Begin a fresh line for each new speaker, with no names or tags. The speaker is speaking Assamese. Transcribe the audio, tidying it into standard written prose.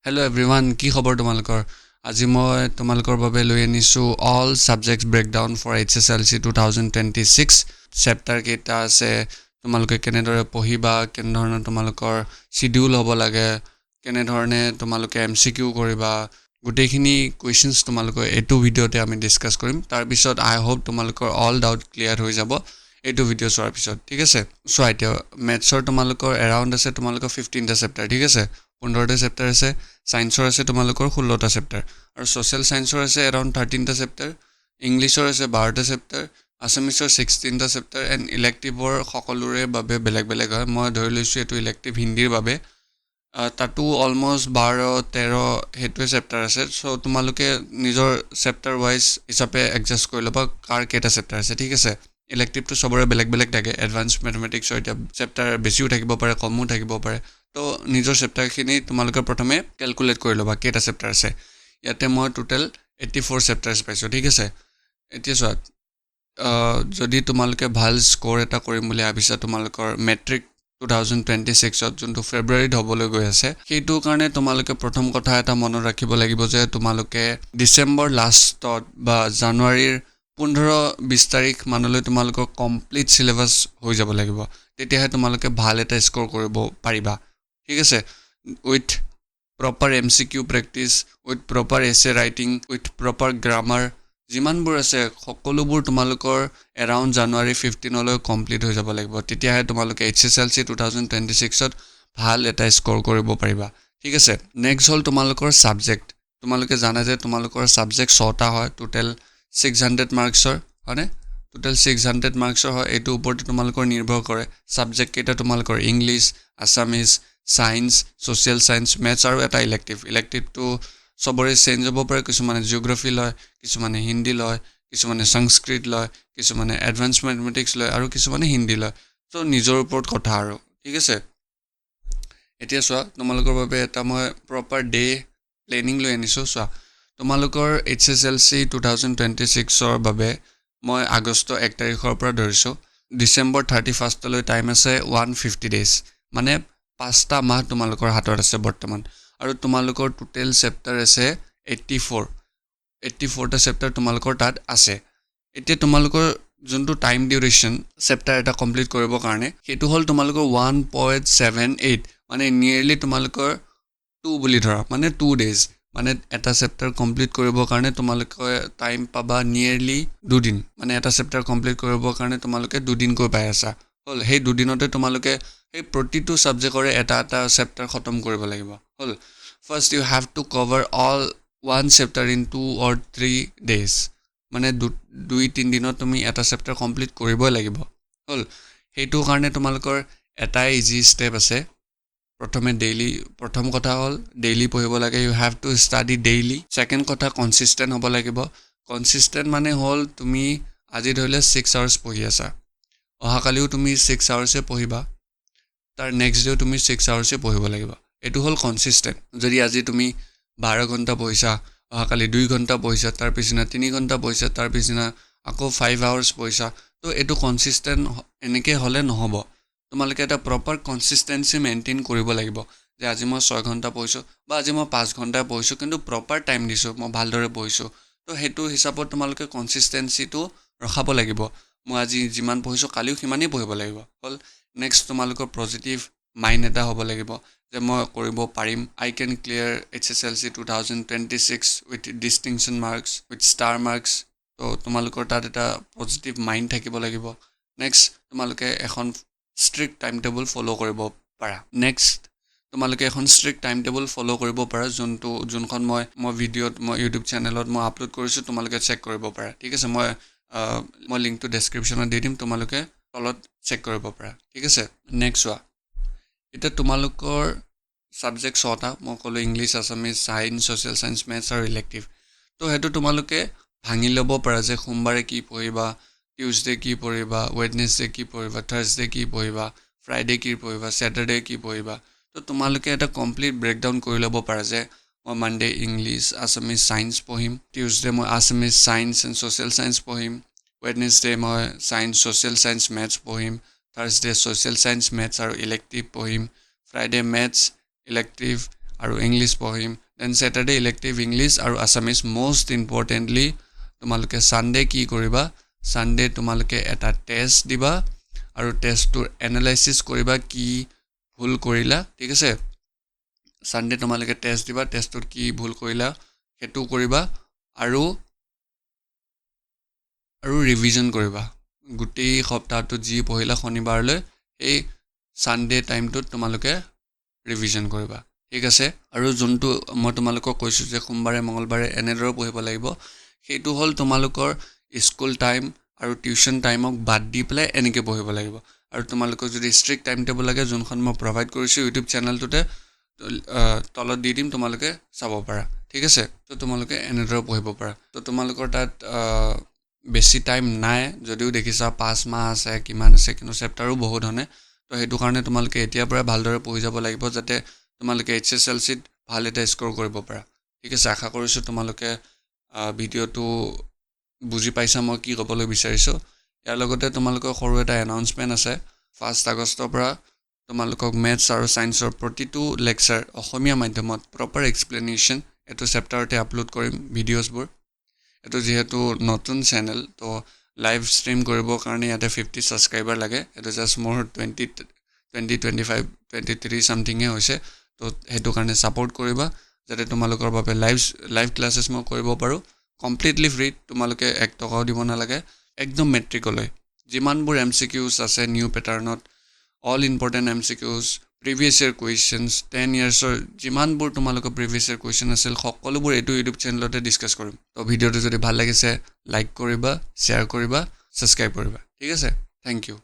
Hello everyone, কি খবৰ তোমালোকৰ? আজি মই তোমালোকৰ বাবে লৈ আনিছো all subjects breakdown for HSLC 2026 chapter কেইটা আছে তোমালোকে কেনেদৰে পঢ়িবা কেনেধৰণে তোমালোকৰ শিডিউল হ'ব লাগে কেনেধৰণে তোমালোকে MCQ কৰিবা গোটেইখিনি কোৱেশ্চনছ তোমালোকৰ এইটো ভিডিঅ'তে আমি ডিসকাস কৰিম তাৰ পিছত আই হোপ তোমালোকৰ অল ডাউট ক্লিয়াৰ হৈ যাব এইটো ভিডিঅ' চোৱাৰ পিছত ঠিক আছে সো এতিয়া মেথছৰ তোমালোকৰ এৰাউণ্ড আছে তোমালোকৰ 15টা চেপ্টাৰ ঠিক আছে 15টা চেপ্টাৰ আছে সায়েন্সৰ আছে তোমালোকৰ 16টা চেপ্টাৰ আৰু সোশ্যাল সায়েন্সৰ আছে এৰাউণ্ড 13টা চেপ্টাৰ ইংলিছৰ আছে 12টা চেপ্টাৰ আসামিছৰ 16টা চেপ্টাৰ এণ্ড ইলেক্টিভৰ সকলোৰে বাবে বেলেগ বেলেগ হয় মই ধৰি লৈছো এটো ইলেক্টিভ হিন্দীৰ বাবে তাতো অলমোস্ট 12-13 হেতুৱে চেপ্টাৰ আছে সো তোমালোকে নিজৰ চেপ্টাৰ ওয়াইজ হিচাপে এডজাস্ট কৰি ল'বা কাৰ কেটা চেপ্টাৰ আছে ঠিক আছে ইলেক্টিভটো সবৰে বেলেগ বেলেগ থাকে এডভান্স ম্যাথমেটিক্সৰ এটা চেপ্টাৰ বেছিও থাকিব পাৰে কমও থাকিব পাৰে তো নিজৰ চেপ্টাৰখিনি তোমালোকে প্ৰথমে ক্যালকুলেট কৰি ল'বা কেটা চেপ্টাৰ আছে ইয়াতে মই টোটাল 84 চেপ্টাৰছ পাইছো ঠিক আছে এতিয়া চোৱা যদি তোমালোকে ভাল স্কোৰ এটা কৰিম বুলি ভাবিছা তোমালোকৰ মেট্ৰিক 2026 যোনটো ফেব্ৰুৱাৰীত হ'বলৈ গৈ আছে সেইটো কাৰণে তোমালোকে প্ৰথম কথা এটা মনত ৰাখিব লাগিব যে তোমালোকে ডিসেম্বৰ লাষ্টত বা জানুৱাৰীৰ 15-20 তাৰিখ মানলৈ তোমালোকৰ কমপ্লিট সিলেবাস হৈ যাব লাগিব তেতিয়াহে তোমালোকে ভাল এটা স্কোৰ কৰিব পাৰিবা ঠিক আছে with proper MCQ practice with proper এছে ৰাইটিং উইথ প্ৰপাৰ গ্ৰামাৰ যিমানবোৰ আছে সকলোবোৰ তোমালোকৰ এৰাউণ্ড জানুৱাৰী 15 লৈ কমপ্লিট হৈ যাব লাগিব তেতিয়াহে তোমালোকে HSLC 2026 ত ভাল এটা স্কোৰ কৰিব পাৰিবা ঠিক আছে নেক্সট হল তোমালোকৰ সাবজেক্ট তোমালোকে জানা যে তোমালোকৰ সাবজেক্ট 6টা হয় টোটাল 600 মাৰ্কছৰ হয়নে টোটাল 600 মাৰ্কছৰ হয় এটো ওপৰত তোমালোকৰ নিৰ্ভৰ কৰে সাবজেক্ট কেইটা তোমালোকৰ English Assamese science social science maths আৰু এটা ইলেক্টিভটো সবৰে চেঞ্জ হ'ব পাৰে কিছুমানে জিওগ্ৰাফি লয় কিছুমানে হিন্দী লয় কিছুমানে সংস্কৃত লয় কিছুমানে এডভান্স ম্যাথমেটিক্স লয় আৰু কিছুমানে হিন্দী লয় তো নিজৰ ওপৰত কথা আৰু ঠিক আছে এতিয়া চোৱা তোমালোকৰ বাবে এটা মই প্ৰপাৰ ডে প্লেনিং লৈ আনিছো চোৱা তোমালোকৰ HSLC 2026 ৰ বাবে মই আগষ্ট 1 তাৰিখৰ পৰা ধৰিছো ডিসেম্বৰ 31 লৈ টাইম আছে 150 ডেজ মানে 5টা মাহ তোমালোকৰ হাতত আছে বৰ্তমান আৰু তোমালোকৰ টোটাল চেপ্টাৰ আছে 84টা চেপ্টাৰ তোমালোকৰ তাত আছে এতিয়া তোমালোকৰ যোনটো টাইম ডিউৰেশ্যন চেপ্টাৰ এটা কমপ্লিট কৰিবৰ কাৰণে সেইটো হল তোমালোকৰ 1.78 মানে নিয়াৰলি তোমালোকৰ 2 বুলি ধৰা মানে 2 ডেজ মানে এটা চেপ্টাৰ কমপ্লিট কৰিবৰ কাৰণে তোমালোকে টাইম পাবা নিয়াৰলি 2 দিন মানে এটা চেপ্টাৰ কমপ্লিট কৰিবৰ কাৰণে তোমালোকে 2 দিন কৈ পাই আছা হল সেই 2 দিনতে তোমালোকে এই প্ৰতিটো সাবজেক্টৰে এটা চেপ্টাৰ খতম কৰিব লাগিব হল first you have to cover all one chapter in 2 or 3 days মানে 2-3 দিনত তুমি এটা চেপ্টাৰ কমপ্লিট কৰিবই লাগিব হল হেতু কাৰণে তোমালোকৰ এটা ইজি স্টেপ আছে প্ৰথম কথা হল ডেইলি পঢ়িব লাগে you have to study daily second কথা কনসিস্টেন্ট হ'ব লাগিব কনসিস্টেন্ট মানে হল তুমি আজি ধৰিলে 6 আৱাৰ্ছ পঢ়ি আছা অহাকালিও তুমি 6 আৱাৰ্ছে পঢ়িবা তাৰ নেক্সট ডে তুমি 6 আৱাৰ্ছে পঢ়িব লাগিব এটো হল কনসিস্টেন্ট যদি আজি তুমি 12 ঘণ্টা পঢ়িছা অহাকালি 2 ঘণ্টা পঢ়িছা তাৰ পিছনা 3 ঘণ্টা পঢ়িছা তাৰ পিছনা আকৌ 5 আৱাৰ্ছ পঢ়িছা তো এটো কনসিস্টেন্ট এনেকে হলে নহব তোমালোকে এটা প্ৰপাৰ কনসিস্টেন্সি মেইনটেইন কৰিব লাগিব যে আজি মই 6 ঘণ্টা পঢ়িছো বা আজি মই 5 ঘণ্টা পঢ়িছো কিন্তু প্ৰপাৰ টাইম দিছো মই ভালদৰে পঢ়িছো তো হেতু হিচাপত তোমালোকে কনসিস্টেন্সিটো ৰখাব লাগিব মই আজি যিমান পঢ়িছো কালিও সিমানেই পঢ়িব লাগিব হল নেক্সট তোমালোকৰ পজিটিভ মাইন্ড এটা হ'ব লাগিব যে মই কৰিব পাৰিম I can clear HSLC 2026 with distinction marks with star marks তো তোমালোকৰ তাত এটা পজিটিভ মাইন্ড থাকিব লাগিব নেক্সট তোমালোকে এখন ষ্ট্ৰিক্ট টাইম টেবল ফলো কৰিব পাৰা নেক্সট তোমালোকে এখন ষ্ট্ৰিক্ট টাইম টেবল ফলো কৰিব পাৰা যোনখন মই ভিডিঅ'ত মই ইউটিউব চেনেলত মই আপলোড কৰিছো তোমালোকে চেক কৰিব পাৰা ঠিক আছে মই লিংকটো ডেসক্ৰিপচনত দি দিম তোমালোকে তলত চেক কৰিব পাৰা ঠিক আছে নেক্সট চোৱা এটা তোমালোকৰ সাবজেক্ট 6টা মই ক'লো English Assamese science social science maths আৰু ইলেক্টিভ তো হেতু তোমালোকে ভাঙি ল'ব পাৰা যে সোমবাৰে কি পঢ়িবা টিউজডে কি পঢ়িবা ওয়েডনেসডে কি পঢ়িবা থাৰ্সডে কি পঢ়িবা ফ্ৰাইডে কি পঢ়িবা স্যাটাৰডে কি পঢ়িবা তো তোমালোকে এটা কমপ্লিট ব্ৰেকডাউন কৰি ল'ব পাৰা যে মই মানডে ইংলিছ আসামিজ সায়েন্স পঢ়িম টিউজডে মই Assamese science and social science পঢ়িম ওয়েডনেসডে মই সায়েন্স সোশ্যাল সায়েন্স ম্যাথছ পঢ়িম থাৰ্সডে সোশ্যাল সায়েন্স ম্যাথছ আৰু ইলেক্টিভ পঢ়িম ফ্ৰাইডে ম্যাথছ ইলেক্টিভ আৰু ইংলিছ পঢ়িম দেন স্যাটাৰডে ইলেক্টিভ ইংলিছ আৰু আছামিজ মোষ্ট ইম্পৰ্টেণ্টলি তোমালোকে সানডে কি কৰিবা সানডে তোমালোকে এটা টেষ্ট দিবা আৰু টেষ্টটোৰ এনালাইসিস কৰিবা কি ভুল কৰিলা ঠিক আছে সানডে তোমালোকে টেষ্ট দিবা টেষ্টটোত কি ভুল কৰিলা হেতু কৰিবা আৰু ৰিভিজন কৰিবা গোটেই সপ্তাহটোত যি পঢ়িলা শনিবাৰলৈ এই সানডে টাইমটোত তোমালোকে ৰিভিজন কৰিবা ঠিক আছে আৰু যোনটো মই তোমালোকক কৈছো যে সোমবাৰে মঙ্গলবাৰে এনেদৰে পঢ়িব লাগিব সেইটো হল তোমালোকৰ স্কুল টাইম আৰু টিউশন টাইমক বাদ দি পেলাই এনেকে পঢ়িব লাগিব আৰু তোমালোকক যদি ষ্ট্ৰিক্ট টাইম টেবল লাগে যোনখন মই প্ৰভাইড কৰিছো ইউটিউব চেনেলটোতে তলত দি দিম তোমালোকে চাব পাৰা ঠিক আছে তো তোমালোকে এনেদৰে পঢ়িব পাৰা তো তোমালোকৰ তাত বেছি টাইম নাই যদিও দেখিছা 5 মাহ আছে কিমান আছে কিন্তু চেপ্টাৰো বহুত হনে তো হেতু কাৰণে তোমালোকে এতিয়া পৰা ভালদৰে পঢ়ি যাব লাগিব যাতে তোমালোকে HSLCত ভাল এটা স্কোৰ কৰিব পাৰা ঠিক আছে আশা কৰিছো তোমালোকে ভিডিওটো বুজি পাইছা মই কি ক'বলৈ বিচাৰিছো ইয়াৰ লগতে তোমালোকৰ সৰু এটা এনাউন্সমেন্ট আছে 1 আগষ্টৰ পৰা তোমালোকক মেথছ আৰু সায়েন্সৰ প্ৰতিটো লেকচাৰ অসমীয়া মাধ্যমত প্ৰপাৰ এক্সপ্লেনেশ্যন এটো চেপ্টাৰতে আপলোড কৰিম ভিডিঅ'ছবোৰ এটো যেহেতু নতুন চেনেল তো লাইভ ষ্ট্ৰীম কৰিবৰ কাৰণে ইয়াতে 50 সাবস্ক্ৰাইবাৰ লাগে এটো জাস্ট মোৰ 20 25 23 সামথিং হৈছে তো হেতু কাৰণে সাপোৰ্ট কৰিবা যাতে তোমালোকৰ বাবে লাইভ ক্লাसेस মই কৰিব পাৰো কমপ্লিটলি ফ্ৰী তোমালোকে 1 টকাও দিব নালাগে একদম মেট্ৰিকলৈ যিমানবোৰ MCQs আছে new প্যাটাৰ্ণত all important MCQs previous year questions 10 years or যিমানবোৰ তোমালোকৰ previous year question আছিল সকলোবোৰ এটো YouTube চেনেলতে ডিসকাস কৰিম তো ভিডিওটো যদি ভাল লাগিছে লাইক কৰিবা শেয়াৰ কৰিবা সাবস্ক্ৰাইব কৰিবা ঠিক আছে থ্যাংক ইউ